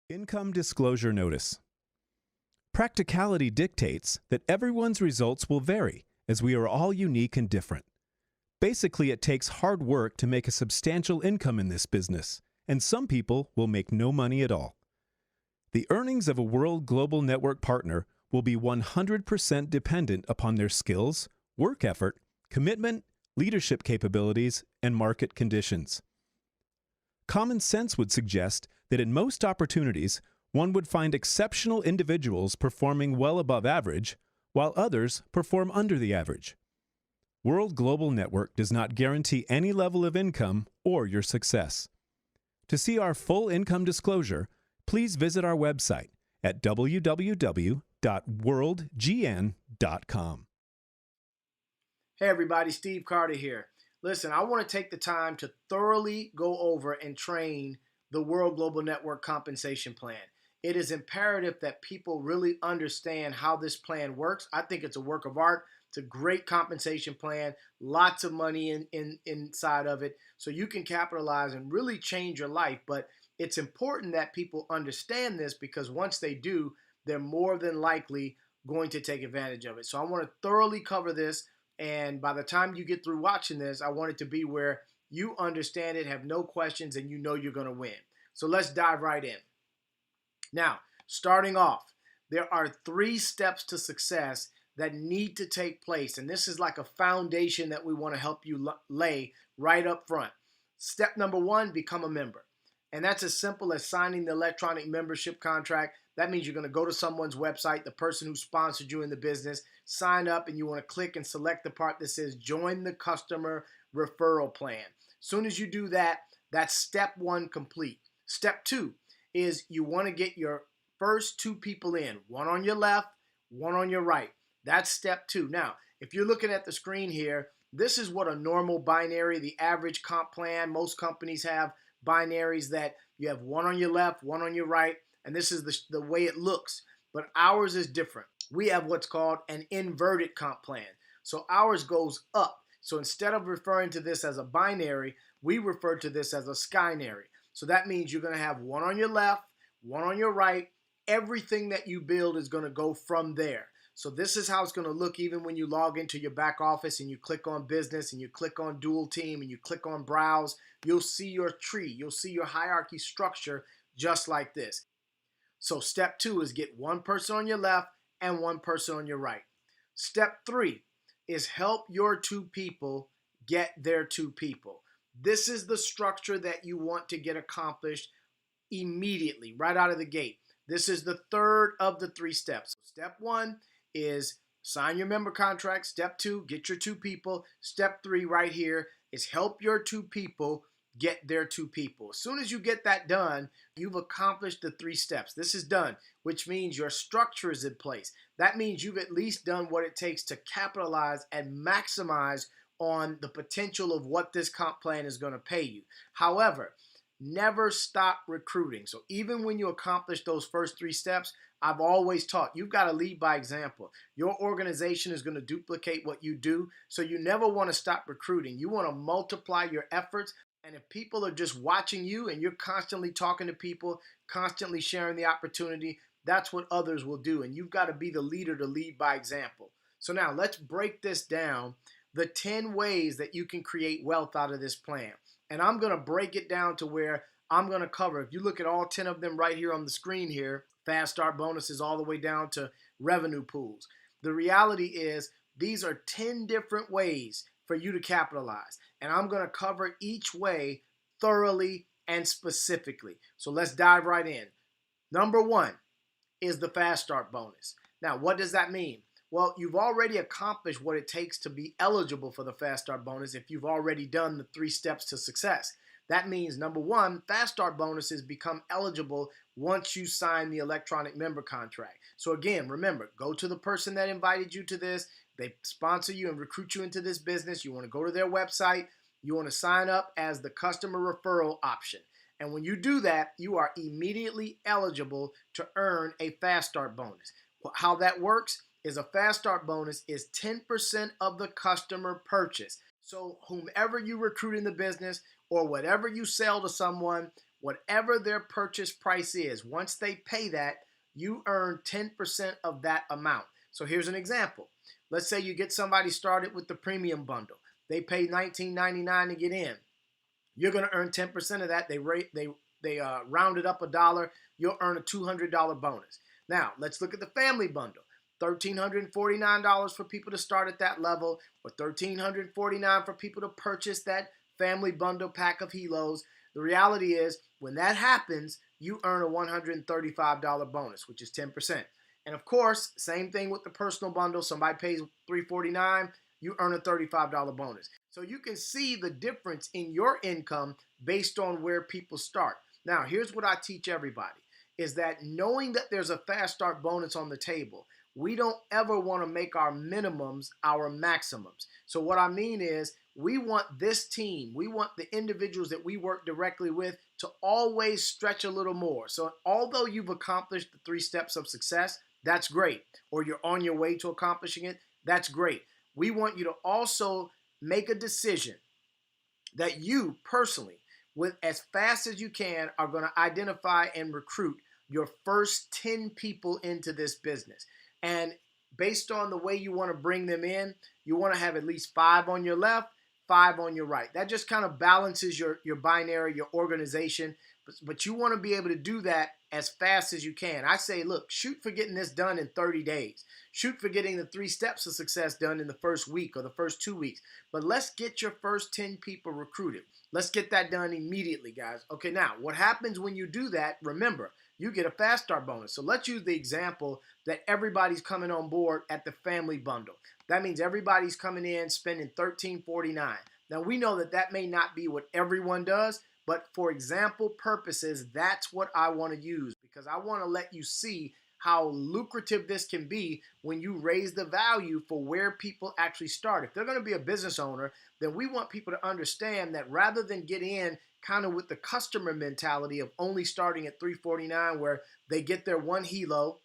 Income Disclosure Notice. Practicality dictates that everyone's results will vary, as we are all unique and different. Basically, it takes hard work to make a substantial income in this business, and some people will make no money at all. The earnings of a WORlD Global Network partner will be 100% dependent upon their skills, work effort, commitment, leadership capabilities, and market conditions. Common sense would suggest that in most opportunities, one would find exceptional individuals performing well above average, while others perform under the average. WORlD Global Network does not guarantee any level of income or your success. To see our full income disclosure, please visit our website at www.worldgn.com. Hey everybody, Steve Carter here. Listen, I want to take the time to thoroughly go over and train the WORlD Global Network compensation plan. It is imperative that people really understand how this plan works. I think it's a work of art. It's a great compensation plan, lots of money inside of it, so you can capitalize and really change your life. But it's important that people understand this, because once they do, they're more than likely going to take advantage of it. So I want to thoroughly cover this, and by the time you get through watching this, I want it to be where you understand it, have no questions, and you know you're going to win. So let's dive right in. Now, starting off, there are 3 steps to success that need to take place, and this is like a foundation that we want to help you lay right up front. Step number 1, become a member. And that's as simple as signing the electronic membership contract. That means you're going to go to someone's website, the person who sponsored you in the business, sign up, and you want to click and select the part that says join the customer referral plan. As soon as you do that, that's step 1 complete. Step 2 is you want to get your first 2 people in, one on your left, one on your right. That's step 2. Now, if you're looking at the screen here, this is what a normal binary, the average comp plan, most companies have binaries that you have one on your left, one on your right, and this is the way it looks. But ours is different. We have what's called an inverted comp plan. So ours goes up. So instead of referring to this as a binary, we refer to this as a skynary. So that means you're going to have one on your left, one on your right. Everything that you build is going to go from there. So this is how it's going to look even when you log into your back office and you click on business and you click on dual team and you click on browse. You'll see your tree. You'll see your hierarchy structure just like this. So step 2 is get one person on your left and one person on your right. Step 3 is help your 2 people get their 2 people. This is the structure that you want to get accomplished immediately, right out of the gate. This is the 3rd of the 3 steps. Step 1 is sign your member contract. Step 2, get your 2 people. Step 3 right here is help your 2 people get their 2 people. As soon as you get that done, you've accomplished the 3 steps. This is done, which means your structure is in place. That means you've at least done what it takes to capitalize and maximize on the potential of what this comp plan is going to pay you. However, never stop recruiting. So even when you accomplish those first 3 steps, I've always taught you've got to lead by example. Your organization is going to duplicate what you do, so you never want to stop recruiting. You want to multiply your efforts, and if people are just watching you and you're constantly talking to people, constantly sharing the opportunity, that's what others will do, and you've got to be the leader to lead by example. So now let's break this down, the 10 ways that you can create wealth out of this plan. And I'm going to break it down to where I'm going to cover, if you look at all 10 of them right here on the screen here, fast start bonuses all the way down to revenue pools. The reality is these are 10 different ways for you to capitalize. And I'm going to cover each way thoroughly and specifically. So let's dive right in. Number 1 is the fast start bonus. Now, what does that mean? Well, you've already accomplished what it takes to be eligible for the fast start bonus if you've already done the 3 steps to success. That means, number 1, fast start bonuses become eligible once you sign the electronic member contract. So again, remember, go to the person that invited you to this. They sponsor you and recruit you into this business. You want to go to their website. You want to sign up as the customer referral option. And when you do that, you are immediately eligible to earn a fast start bonus. How that works is a fast start bonus is 10% of the customer purchase. So whomever you recruit in the business or whatever you sell to someone, Whatever their purchase price is, once they pay that, you earn 10% of that amount. So here's an example. Let's say you get somebody started with the premium bundle. They pay $19.99 to get in. You're going to earn 10% of that. They round it up $1. You'll earn a $200 bonus. Now, let's look at the family bundle. $1,349 for people to start at that level, or $1,349 for people to purchase that family bundle pack of helos. The reality is, when that happens, you earn a $135 bonus, which is 10%. And of course, same thing with the personal bundle. Somebody pays $349, you earn a $35 bonus. So you can see the difference in your income based on where people start. Now, here's what I teach everybody, is that knowing that there's a fast start bonus on the table, we don't ever want to make our minimums our maximums. So what I mean is, we want this team, we want the individuals that we work directly with to always stretch a little more. So although you've accomplished the 3 steps of success, that's great, or you're on your way to accomplishing it, that's great. We want you to also make a decision that you personally, with as fast as you can, are going to identify and recruit your first 10 people into this business. And based on the way you want to bring them in, you want to have at least 5 on your left, 5 on your right. That just kind of balances your binary, your organization. But you want to be able to do that as fast as you can. I say, look, shoot for getting this done in 30 days. Shoot for getting the 3 steps of success done in the first week or the first 2 weeks. But let's get your first 10 people recruited. Let's get that done immediately, guys. Okay, now, what happens when you do that? Remember, you get a fast start bonus. So let's use the example that everybody's coming on board at the family bundle. That means everybody's coming in spending $13.49. Now, we know that that may not be what everyone does, but for example purposes, that's what I want to use, because I want to let you see how lucrative this can be when you raise the value for where people actually start. If they're going to be a business owner, then we want people to understand that rather than get in kind of with the customer mentality of only starting at $349, where they get their one helo,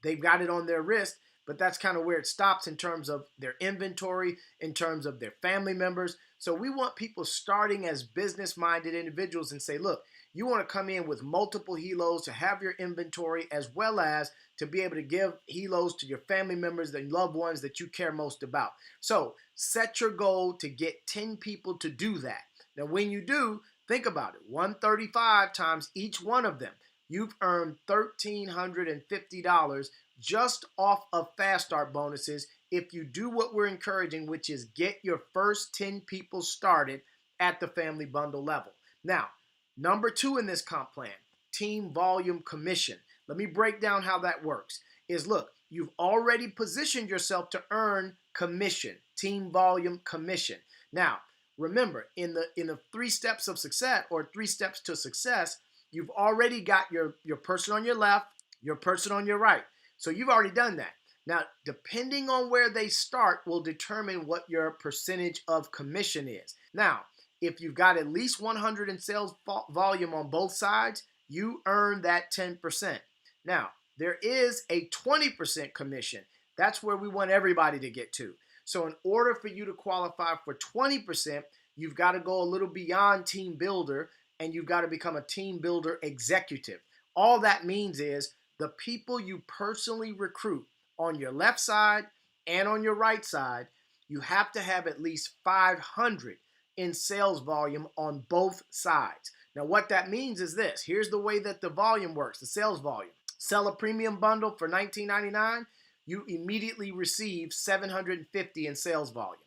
they've got it on their wrist, but that's kind of where it stops in terms of their inventory, in terms of their family members. So we want people starting as business-minded individuals and say, look, you want to come in with multiple helos to have your inventory, as well as to be able to give helos to your family members and loved ones that you care most about. So set your goal to get 10 people to do that. Now, when you do, think about it. 135 times each one of them. You've earned $1,350 just off of fast start bonuses if you do what we're encouraging, which is get your first 10 people started at the family bundle level. Now, number 2 in this comp plan, team volume commission. Let me break down how that works. Is look, you've already positioned yourself to earn commission, team volume commission. Now, remember, in the 3 steps of success, or 3 steps to success, you've already got your person on your left, your person on your right. So you've already done that. Now, depending on where they start will determine what your percentage of commission is. Now, if you've got at least 100 in sales volume on both sides, you earn that 10%. Now, there is a 20% commission. That's where we want everybody to get to. So in order for you to qualify for 20%, you've got to go a little beyond team builder, and you've got to become a team builder executive. All that means is the people you personally recruit on your left side and on your right side, you have to have at least 500 in sales volume on both sides. Now, what that means is this. Here's the way that the volume works, the sales volume. Sell a premium bundle for $19.99, you immediately receive $750 in sales volume.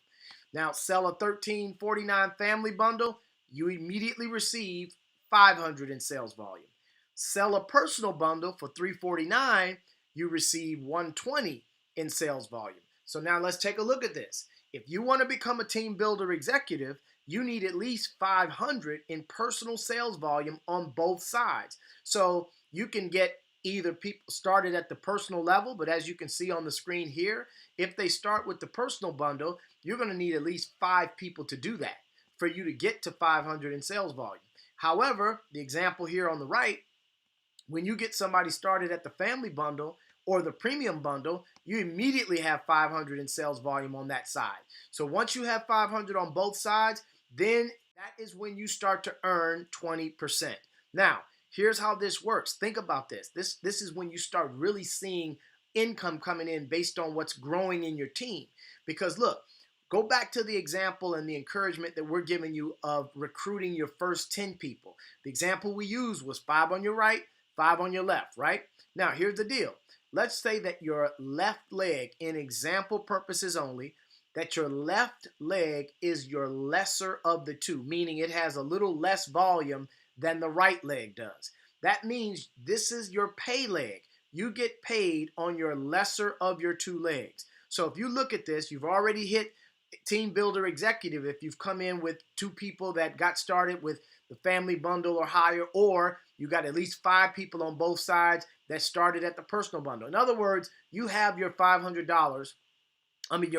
Now, sell a $13.49 family bundle, you immediately receive $500 in sales volume. Sell a personal bundle for $349, you receive $120 in sales volume. So now let's take a look at this. If you want to become a team builder executive, you need at least 500 in personal sales volume on both sides. So you can get either people started at the personal level, but as you can see on the screen here, if they start with the personal bundle, you're going to need at least 5 people to do that for you to get to 500 in sales volume. However, the example here on the right, when you get somebody started at the family bundle or the premium bundle, you immediately have 500 in sales volume on that side. So once you have 500 on both sides, then that is when you start to earn 20%. Now, here's how this works. Think about this. This is when you start really seeing income coming in based on what's growing in your team. Because look, go back to the example and the encouragement that we're giving you of recruiting your first 10 people. The example we used was 5 on your right, 5 on your left, right? Now, here's the deal. Let's say that your left leg, in example purposes only, that your left leg is your lesser of the two, meaning it has a little less volume than the right leg does. That means this is your pay leg. You get paid on your lesser of your two legs. So if you look at this, you've already hit team builder executive if you've come in with 2 people that got started with the family bundle or higher, or you got at least 5 people on both sides that started at the personal bundle. In other words, you have your your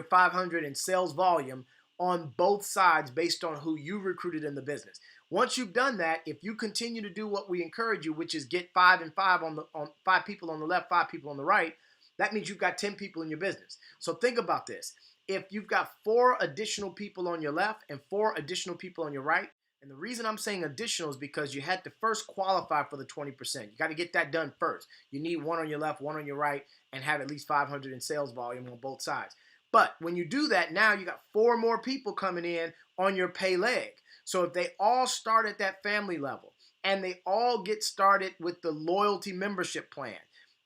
500 in sales volume on both sides based on who you recruited in the business. Once you've done that, if you continue to do what we encourage you, which is get 5 and 5 on 5 people on the left, 5 people on the right, that means you've got 10 people in your business. So think about this. If you've got 4 additional people on your left and 4 additional people on your right, and the reason I'm saying additional is because you had to first qualify for the 20%. You got to get that done first. You need 1 on your left, 1 on your right, and have at least 500 in sales volume on both sides. But when you do that, now you got 4 more people coming in on your pay leg. So if they all start at that family level and they all get started with the loyalty membership plan,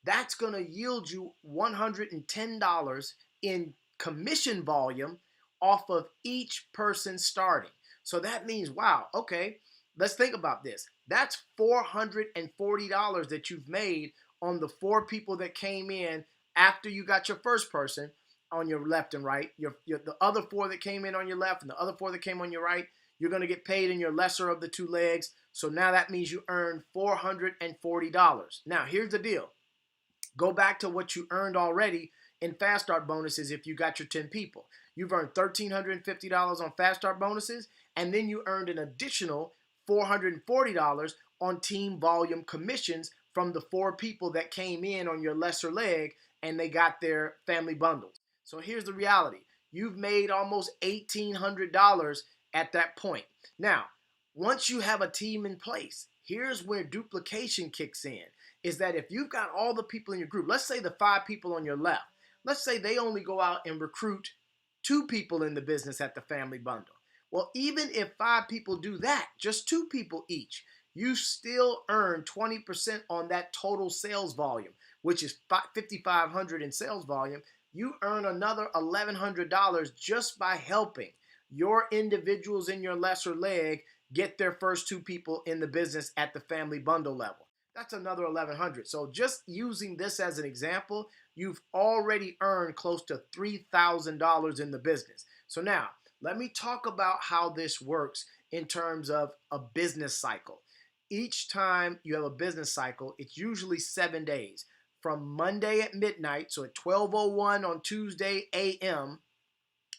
that's going to yield you $110 in commission volume off of each person starting. So that means, wow, okay, let's think about this. That's $440 that you've made on the 4 people that came in after you got your first person on your left and right. The other 4 that came in on your left and the other 4 that came on your right, you're going to get paid in your lesser of the 2 legs. So now that means you earned $440. Now, here's the deal. Go back to what you earned already in Fast Start bonuses if you got your 10 people. You've earned $1,350 on Fast Start bonuses, and then you earned an additional $440 on team volume commissions from the 4 people that came in on your lesser leg and they got their family bundles. So here's the reality. You've made almost $1,800 at that point. Now, once you have a team in place, here's where duplication kicks in, is that if you've got all the people in your group, let's say the 5 people on your left, let's say they only go out and recruit 2 people in the business at the family bundle. Well, even if 5 people do that, just 2 people each, you still earn 20% on that total sales volume, which is $5,500 in sales volume. You earn another $1,100 just by helping your individuals in your lesser leg get their first 2 people in the business at the family bundle level. That's another $1,100. So just using this as an example, you've already earned close to $3,000 in the business. So now, let me talk about how this works in terms of a business cycle. Each time you have a business cycle, it's usually 7 days. From Monday at midnight, so at 12:01 on Tuesday a.m.,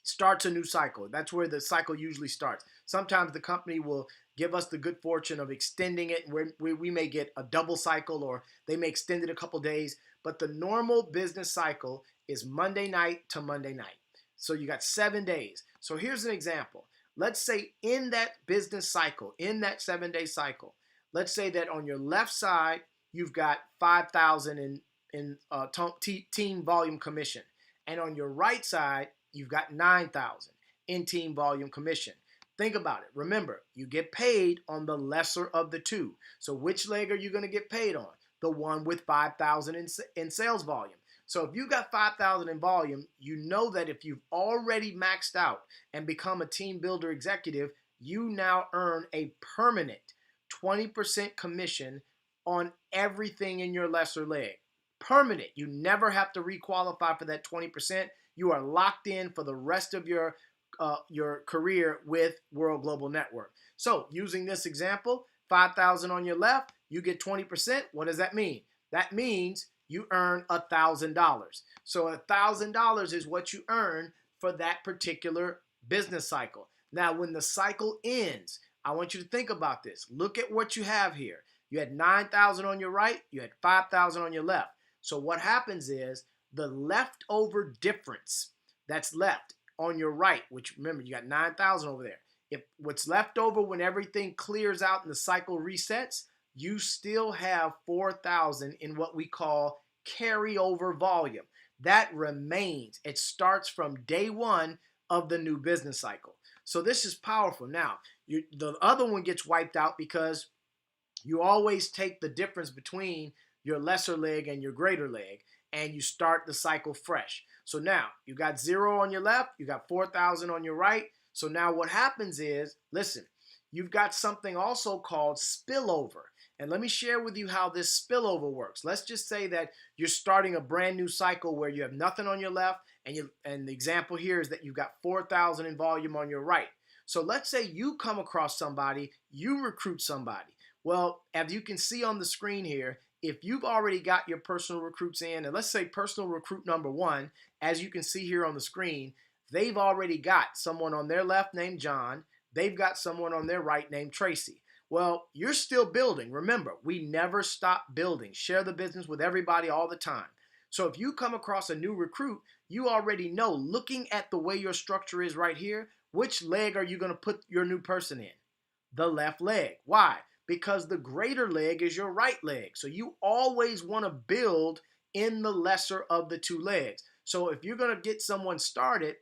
starts a new cycle. That's where the cycle usually starts. Sometimes the company will give us the good fortune of extending it, where we may get a double cycle or they may extend it a couple days. But the normal business cycle is Monday night to Monday night. So you got 7 days. So here's an example. Let's say in that business cycle, in that 7-day cycle, let's say that on your left side, you've got 5,000 in team volume commission. And on your right side, you've got 9,000 in team volume commission. Think about it. Remember, you get paid on the lesser of the 2. So which leg are you going to get paid on? The one with 5,000 in sales volume. So if you got 5,000 in volume, you know that if you've already maxed out and become a team builder executive, you now earn a permanent 20% commission on everything in your lesser leg. Permanent. You never have to requalify for that 20%. You are locked in for the rest of your career with WORlD Global Network. So using this example, 5,000 on your left, you get 20%. What does that mean? That means you earn $1,000. So $1,000 is what you earn for that particular business cycle. Now, when the cycle ends, I want you to think about this. Look at what you have here. You had 9,000 on your right. You had 5,000 on your left. So what happens is the leftover difference that's left on your right, which remember, you got 9,000 over there. If what's left over when everything clears out and the cycle resets, you still have 4,000 in what we call carryover volume. That remains. It starts from day one of the new business cycle. So this is powerful. Now, the other one gets wiped out because you always take the difference between your lesser leg and your greater leg, and you start the cycle fresh. So now you got 0 on your left, you got 4,000 on your right. So now what happens is, listen, you've got something also called spillover. And let me share with you how this spillover works. Let's just say that you're starting a brand new cycle where you have nothing on your left, and the example here is that you've got 4,000 in volume on your right. So let's say you come across somebody, you recruit somebody. Well, as you can see on the screen here, if you've already got your personal recruits in, and let's say personal recruit number 1, as you can see here on the screen, they've already got someone on their left named John. They've got someone on their right named Tracy. Well, you're still building. Remember, we never stop building. Share the business with everybody all the time. So if you come across a new recruit, you already know, looking at the way your structure is right here, which leg are you going to put your new person in? The left leg. Why? Because the greater leg is your right leg. So you always want to build in the lesser of the two legs. So if you're going to get someone started,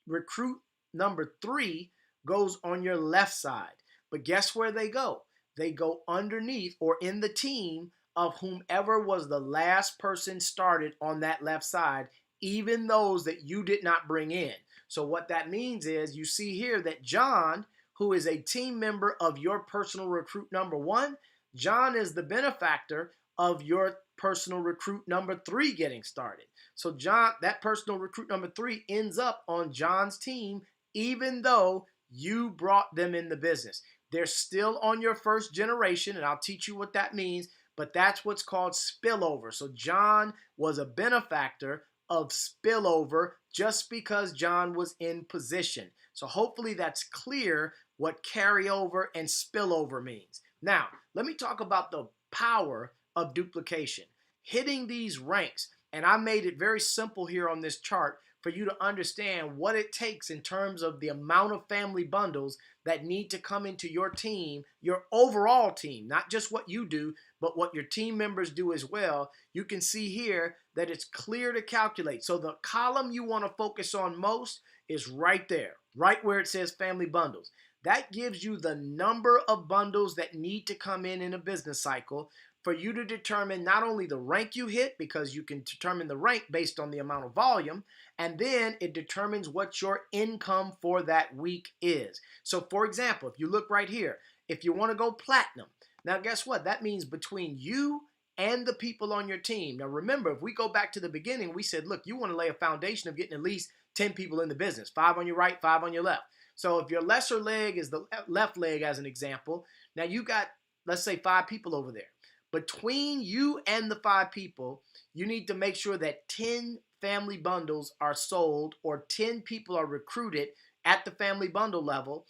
recruit number 3 goes on your left side. But guess where they go? They go underneath or in the team of whomever was the last person started on that left side, even those that you did not bring in. So what that means is, you see here that John, who is a team member of your personal recruit number 1, John is the benefactor of your personal recruit number 3 getting started. So John, that personal recruit number 3 ends up on John's team, even though you brought them in the business. They're still on your first generation, and I'll teach you what that means, but that's what's called spillover. So John was a benefactor of spillover just because John was in position. So hopefully that's clear what carryover and spillover means. Now, let me talk about the power of duplication. Hitting these ranks, and I made it very simple here on this chart for you to understand what it takes in terms of the amount of family bundles that need to come into your team, your overall team, not just what you do, but what your team members do as well. You can see here that it's clear to calculate. So the column you want to focus on most is right there, right where it says family bundles. That gives you the number of bundles that need to come in a business cycle for you to determine not only the rank you hit, because you can determine the rank based on the amount of volume, and then it determines what your income for that week is. So for example, if you look right here, if you want to go platinum, now guess what? That means between you and the people on your team. Now remember, if we go back to the beginning, we said, look, you want to lay a foundation of getting at least 10 people in the business, 5 on your right, 5 on your left. So if your lesser leg is the left leg as an example, now you got, let's say, 5 people over there. Between you and the 5 people, you need to make sure that 10 family bundles are sold or 10 people are recruited at the family bundle level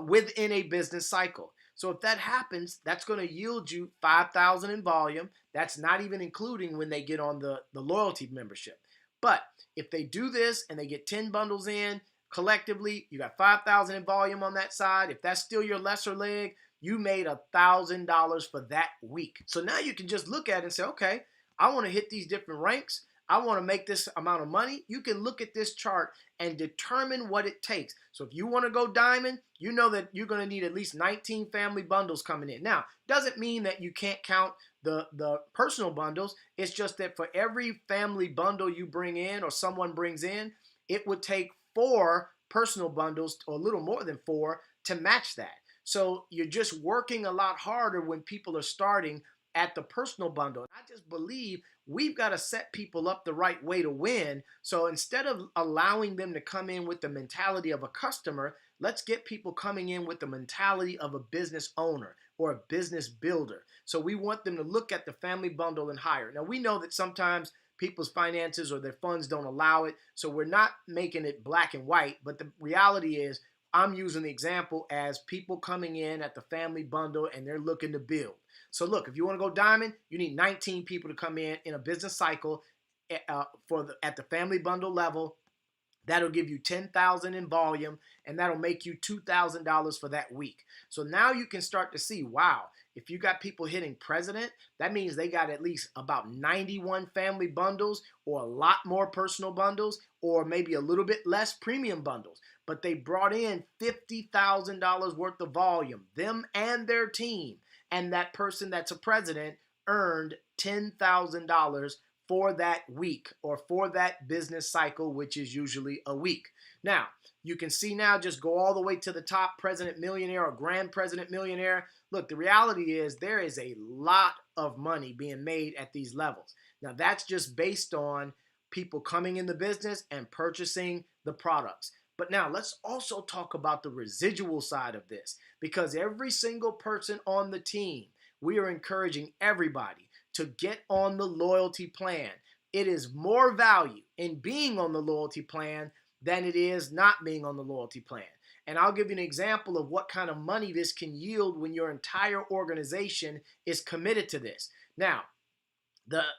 within a business cycle. So if that happens, that's going to yield you 5,000 in volume. That's not even including when they get on the loyalty membership. But if they do this and they get 10 bundles in, collectively, you got 5,000 in volume on that side. If that's still your lesser leg, you made $1,000 for that week. So now you can just look at it and say, okay, I want to hit these different ranks. I want to make this amount of money. You can look at this chart and determine what it takes. So if you want to go diamond, you know that you're going to need at least 19 family bundles coming in. Now, doesn't mean that you can't count the personal bundles. It's just that for every family bundle you bring in or someone brings in, it would take 4 personal bundles or a little more than 4 to match that. So you're just working a lot harder when people are starting at the personal bundle. I just believe we've got to set people up the right way to win. So instead of allowing them to come in with the mentality of a customer, let's get people coming in with the mentality of a business owner or a business builder. So we want them to look at the family bundle and hire. Now we know that sometimes people's finances or their funds don't allow it. So we're not making it black and white, but the reality is I'm using the example as people coming in at the family bundle and they're looking to build. So look, if you want to go diamond, you need 19 people to come in a business cycle at the family bundle level. That'll give you 10,000 in volume, and that'll make you $2,000 for that week. So now you can start to see, wow, If you got people hitting president, that means they got at least about 91 family bundles or a lot more personal bundles or maybe a little bit less premium bundles. But they brought in $50,000 worth of volume, them and their team. And that person that's a president earned $10,000 for that week or for that business cycle, which is usually a week. Now, you can see now, just go all the way to the top, president millionaire or grand president millionaire. Look, the reality is there is a lot of money being made at these levels. Now, that's just based on people coming in the business and purchasing the products. But now let's also talk about the residual side of this, because every single person on the team, we are encouraging everybody to get on the loyalty plan. It is more value in being on the loyalty plan than it is not being on the loyalty plan. And I'll give you an example of what kind of money this can yield when your entire organization is committed to this. Now,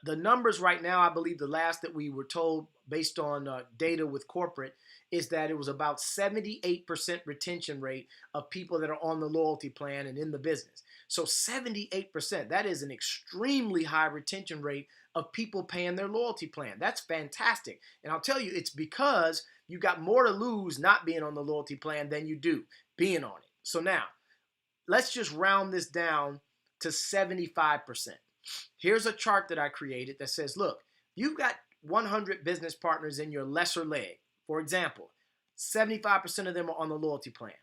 the numbers right now, I believe the last that we were told based on data with corporate is that it was about 78% retention rate of people that are on the loyalty plan and in the business. So 78%, that is an extremely high retention rate of people paying their loyalty plan. That's fantastic. And I'll tell you, it's because you got more to lose not being on the loyalty plan than you do being on it. So now, let's just round this down to 75%. Here's a chart that I created that says, look, you've got 100 business partners in your lesser leg. For example, 75% of them are on the loyalty plan.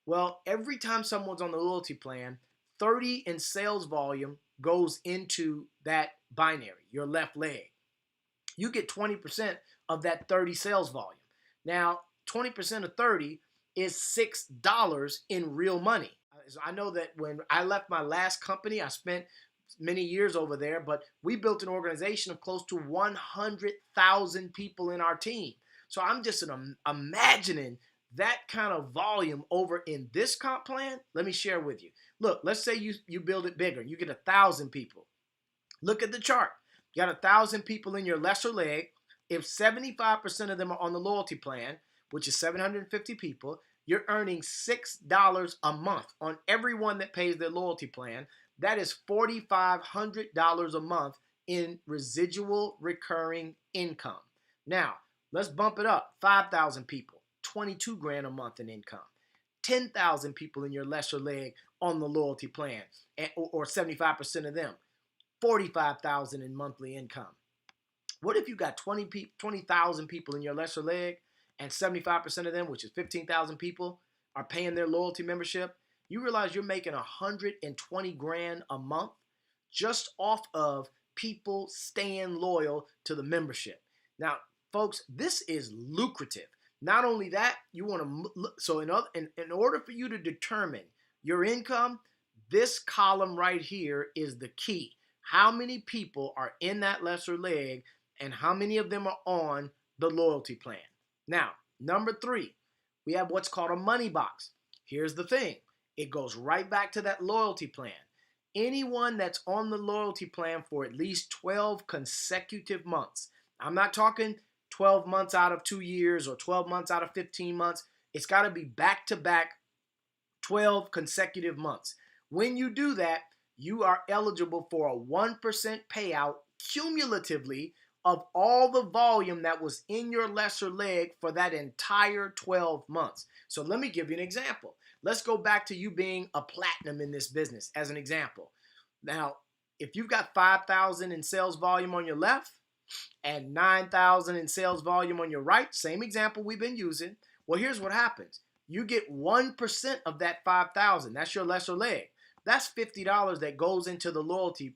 Well, every time someone's on the loyalty plan, 30 in sales volume goes into that binary, your left leg. You get 20% of that 30 sales volume. Now, 20% of 30 is $6 in real money. I know that when I left my last company, I spent many years over there, but we built an organization of close to 100,000 people in our team. So I'm just imagining that kind of volume over in this comp plan. Let me share with you. Look, let's say you build it bigger. You get 1,000 people. Look at the chart. You got 1,000 people in your lesser leg. If 75% of them are on the loyalty plan, which is 750 people, you're earning $6 a month on everyone that pays their loyalty plan. That is $4,500 a month in residual recurring income. Now, let's bump it up. 5,000 people, 22 grand a month in income. 10,000 people in your lesser leg on the loyalty plan, or 75% of them, 45,000 in monthly income. What if you got 20,000 people in your lesser leg and 75% of them, which is 15,000 people, are paying their loyalty membership? You realize you're making 120 grand a month just off of people staying loyal to the membership. Now, folks, this is lucrative. Not only that, you want to, so in order for you to determine your income, this column right here is the key. How many people are in that lesser leg and how many of them are on the loyalty plan? Now, number 3, we have what's called a money box. Here's the thing. It goes right back to that loyalty plan. Anyone that's on the loyalty plan for at least 12 consecutive months. I'm not talking 12 months out of 2 years or 12 months out of 15 months. It's got to be back-to-back 12 consecutive months. When you do that, you are eligible for a 1% payout cumulatively of all the volume that was in your lesser leg for that entire 12 months. So let me give you an example. Let's go back to you being a platinum in this business as an example. Now, if you've got 5,000 in sales volume on your left and 9,000 in sales volume on your right, same example we've been using, well, here's what happens. You get 1% of that 5,000. That's your lesser leg. That's $50 that goes into the loyalty,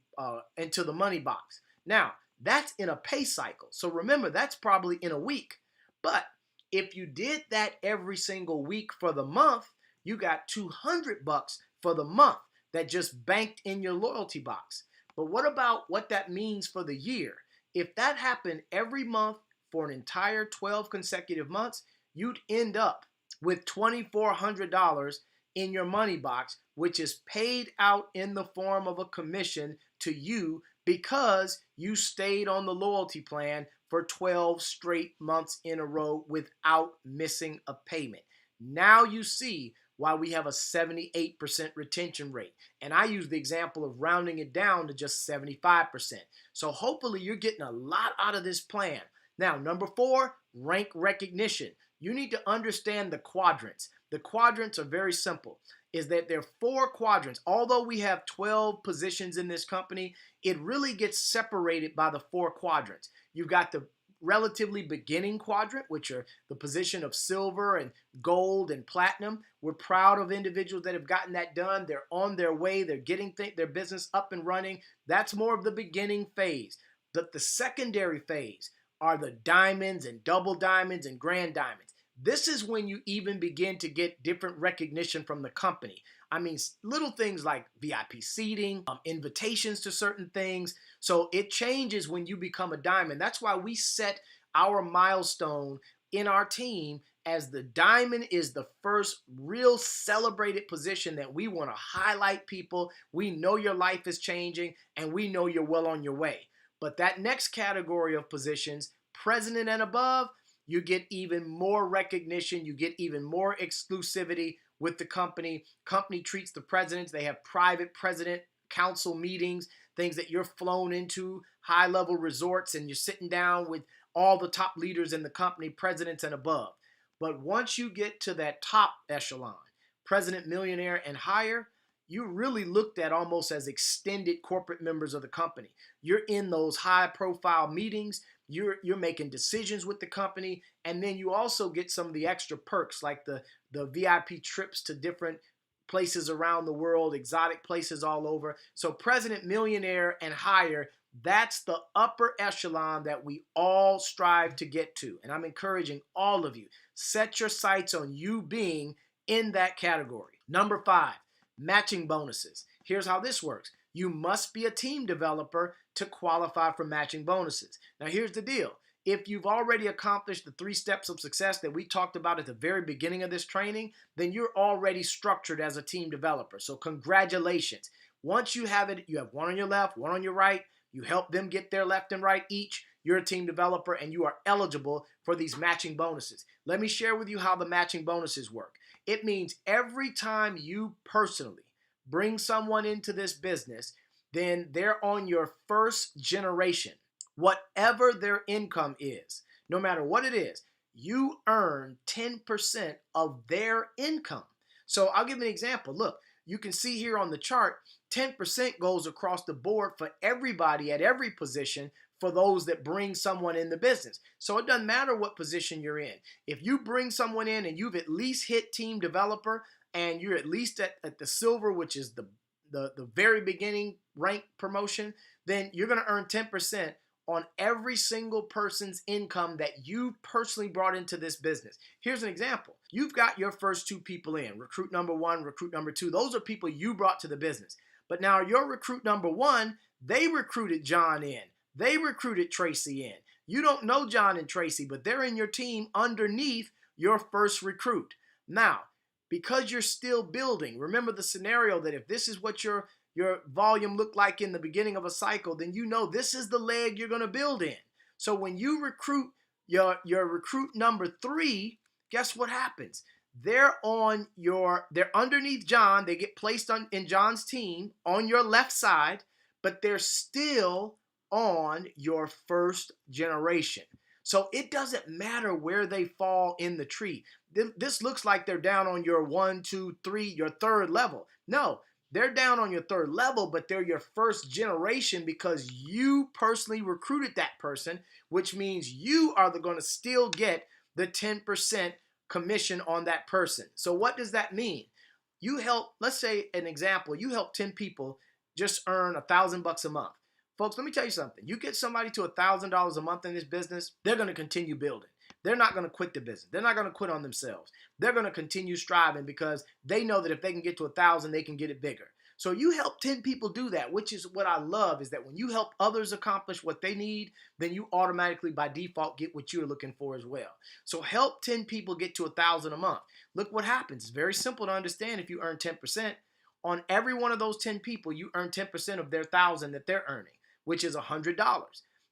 into the money box. Now, that's in a pay cycle. So remember, that's probably in a week. But if you did that every single week for the month, you got $200 for the month that just banked in your loyalty box. But what about what that means for the year? If that happened every month for an entire 12 consecutive months, you'd end up with $2,400 in your money box, which is paid out in the form of a commission to you because you stayed on the loyalty plan for 12 straight months in a row without missing a payment. Now you see why we have a 78% retention rate. And I use the example of rounding it down to just 75%. So hopefully you're getting a lot out of this plan. Now, number 4, rank recognition. You need to understand the quadrants. The quadrants are very simple. Is that there are 4 quadrants. Although we have 12 positions in this company, it really gets separated by the 4 quadrants. You've got the relatively beginning quadrant, which are the position of silver and gold and platinum. We're proud of individuals that have gotten that done. They're on their way. They're getting their business up and running. That's more of the beginning phase. But the secondary phase are the diamonds and double diamonds and grand diamonds. This is when you even begin to get different recognition from the company. I mean, little things like VIP seating, invitations to certain things. So it changes when you become a diamond. That's why we set our milestone in our team as the diamond is the first real celebrated position that we want to highlight people. We know your life is changing and we know you're well on your way. But that next category of positions, president and above, you get even more recognition. You get even more exclusivity with the company. Company treats the presidents. They have private president council meetings, things that you're flown into, high-level resorts, and you're sitting down with all the top leaders in the company, presidents and above. But once you get to that top echelon, president, millionaire, and higher, you really looked at almost as extended corporate members of the company. You're in those high-profile meetings. You're making decisions with the company, and then you also get some of the extra perks like the VIP trips to different places around the world, exotic places all over. So president, millionaire, and higher, that's the upper echelon that we all strive to get to. And I'm encouraging all of you, set your sights on you being in that category. Number 5, matching bonuses. Here's how this works. You must be a team developer to qualify for matching bonuses. Now, here's the deal. If you've already accomplished the 3 steps of success that we talked about at the very beginning of this training, then you're already structured as a team developer. So congratulations. Once you have it, you have one on your left, one on your right. You help them get their left and right each. You're a team developer and you are eligible for these matching bonuses. Let me share with you how the matching bonuses work. It means every time you personally bring someone into this business, then they're on your first generation. Whatever their income is, no matter what it is, you earn 10% of their income. So I'll give an example. Look, you can see here on the chart, 10% goes across the board for everybody at every position for those that bring someone in the business. So it doesn't matter what position you're in. If you bring someone in and you've at least hit team developer and you're at least at the silver, which is the very beginning rank promotion, then you're going to earn 10% on every single person's income that you personally brought into this business. Here's an example. You've got your first 2 people in, recruit number 1, recruit number 2. Those are people you brought to the business. But now your recruit number 1, they recruited John in. They recruited Tracy in. You don't know John and Tracy, but they're in your team underneath your first recruit. Now, because you're still building, remember the scenario that if this is what your volume looked like in the beginning of a cycle, then you know this is the leg you're going to build in. So when you recruit your recruit number 3, guess what happens? They're underneath John. They get placed in John's team on your left side, but they're still on your first generation. So it doesn't matter where they fall in the tree. This looks like they're down on your 1, 2, 3, your 3rd level. No, they're down on your 3rd level, but they're your first generation because you personally recruited that person, which means you are going to still get the 10% commission on that person. So what does that mean? You help, let's say an example, you help 10 people just earn $1,000 a month. Folks, let me tell you something. You get somebody to $1,000 a month in this business, they're going to continue building. They're not going to quit the business. They're not going to quit on themselves. They're going to continue striving because they know that if they can get to 1,000, they can get it bigger. So you help 10 people do that, which is what I love, is that when you help others accomplish what they need, then you automatically by default get what you're looking for as well. So help 10 people get to 1,000 a month. Look what happens. It's very simple to understand if you earn 10%. On every one of those 10 people, you earn 10% of their 1,000 that they're earning, which is $100.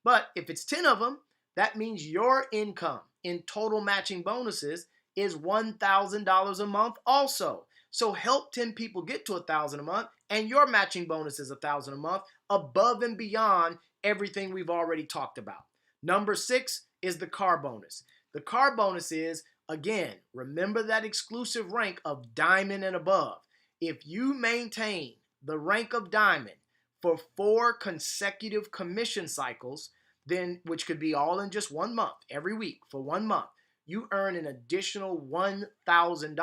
But if it's 10 of them, that means your income in total matching bonuses is $1,000 a month also. So help 10 people get to 1,000 a month, and your matching bonus is 1,000 a month, above and beyond everything we've already talked about. Number 6 is the car bonus. The car bonus is, again, remember that exclusive rank of diamond and above. If you maintain the rank of diamond for 4 consecutive commission cycles, then, which could be all in just 1 month, every week for 1 month, you earn an additional $1,000.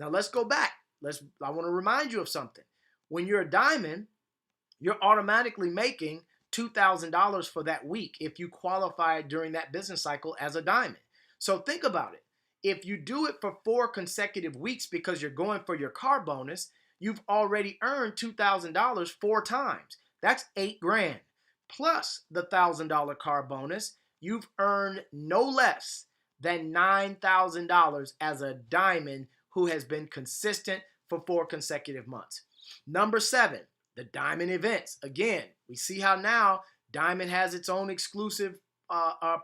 Now let's go back. I want to remind you of something. When you're a diamond, you're automatically making $2,000 for that week if you qualify during that business cycle as a diamond. So think about it. If you do it for 4 consecutive weeks because you're going for your car bonus, you've already earned $2,000 4 times. That's $8,000. Plus the $1,000 car bonus, you've earned no less than $9,000 as a diamond who has been consistent for 4 consecutive months. Number 7, the diamond events. Again, we see how now diamond has its own exclusive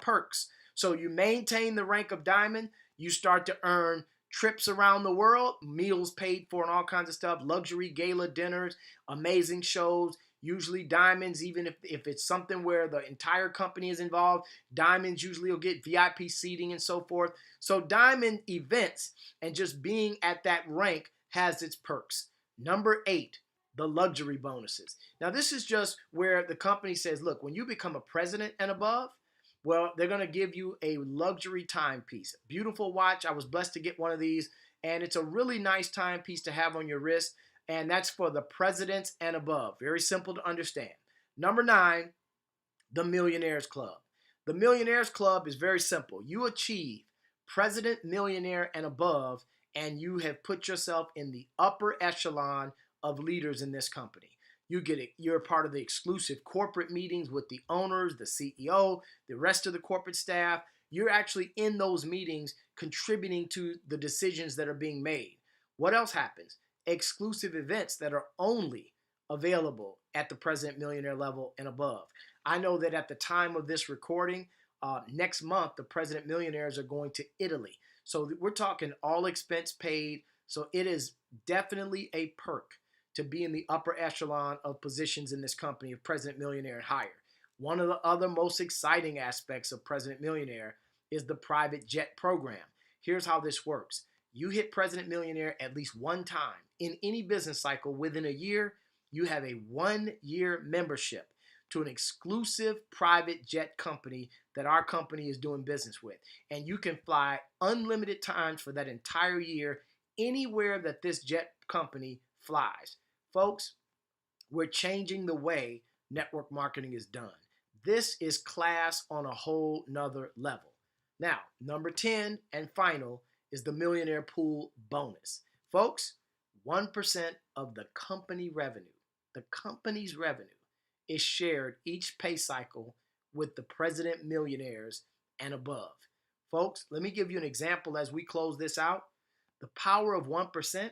perks. So you maintain the rank of diamond, you start to earn trips around the world, meals paid for and all kinds of stuff, luxury gala dinners, amazing shows, usually diamonds, even if it's something where the entire company is involved, diamonds usually will get VIP seating and so forth. So diamond events and just being at that rank has its perks. Number 8, the luxury bonuses. Now this is just where the company says, look, when you become a president and above, well, they're going to give you a luxury timepiece. Beautiful watch. I was blessed to get one of these, and it's a really nice timepiece to have on your wrist, and that's for the presidents and above. Very simple to understand. Number 9, the Millionaires Club. The Millionaires Club is very simple. You achieve president, millionaire, and above, and you have put yourself in the upper echelon of leaders in this company. You get it. You're part of the exclusive corporate meetings with the owners, the CEO, the rest of the corporate staff. You're actually in those meetings contributing to the decisions that are being made. What else happens? Exclusive events that are only available at the president millionaire level and above. I know that at the time of this recording, next month, the president millionaires are going to Italy. So we're talking all expense paid. So it is definitely a perk to be in the upper echelon of positions in this company of President Millionaire and higher. One of the other most exciting aspects of President Millionaire is the private jet program. Here's how this works. You hit President Millionaire at least one time in any business cycle within a year. You have a 1-year membership to an exclusive private jet company that our company is doing business with. And you can fly unlimited times for that entire year anywhere that this jet company flies. Folks, we're changing the way network marketing is done. This is class on a whole nother level. Now, number 10 and final is the Millionaire Pool bonus. Folks, 1% of the company's revenue is shared each pay cycle with the president millionaires and above. Folks, let me give you an example as we close this out. The power of 1%.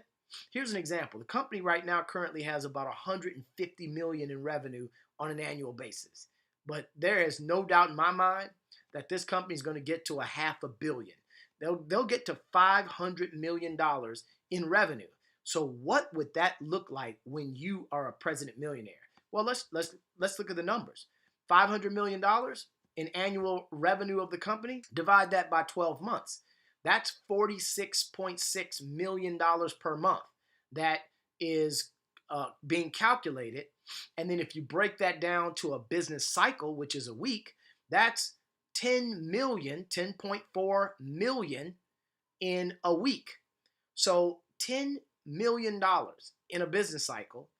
Here's an example. The company right now currently has about $150 million in revenue on an annual basis. But there is no doubt in my mind that this company is going to get to $500 million. They'll get to $500 million in revenue. So what would that look like when you are a president millionaire? Well, let's look at the numbers. $500 million in annual revenue of the company. Divide that by 12 months. That's $46.6 million per month that is being calculated. And then if you break that down to a business cycle, which is a week, that's 10.4 million in a week. So $10 million in a business cycle,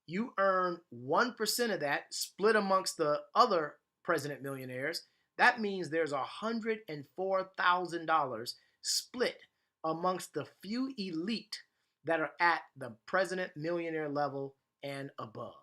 you earn 1% of that split amongst the other president millionaires. That means there's $104,000 split amongst the few elite that are at the president millionaire level and above.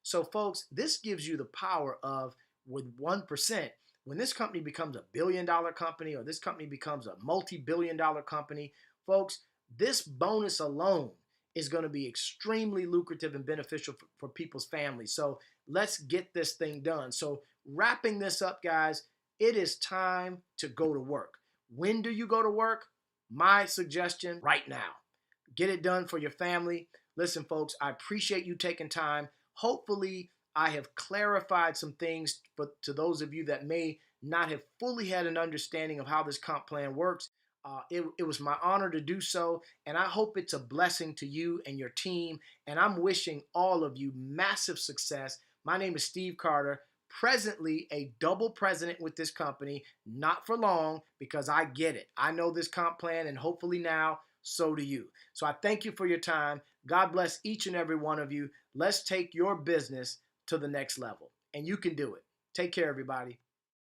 So folks, this gives you the power of, with 1%, when this company becomes a billion-dollar company or this company becomes a multi-billion-dollar company, folks, this bonus alone is going to be extremely lucrative and beneficial for people's families. So let's get this thing done. So wrapping this up, guys, it is time to go to work. When do you go to work? My suggestion right now. Get it done for your family. Listen, folks, I appreciate you taking time. Hopefully, I have clarified some things to those of you that may not have fully had an understanding of how this comp plan works. It was my honor to do so, and I hope it's a blessing to you and your team. And I'm wishing all of you massive success. My name is Steve Carter, presently a double president with this company, not for long because I get it. I know this comp plan, and hopefully now, so do you. So I thank you for your time. God bless each and every one of you. Let's take your business to the next level, and you can do it. Take care, everybody.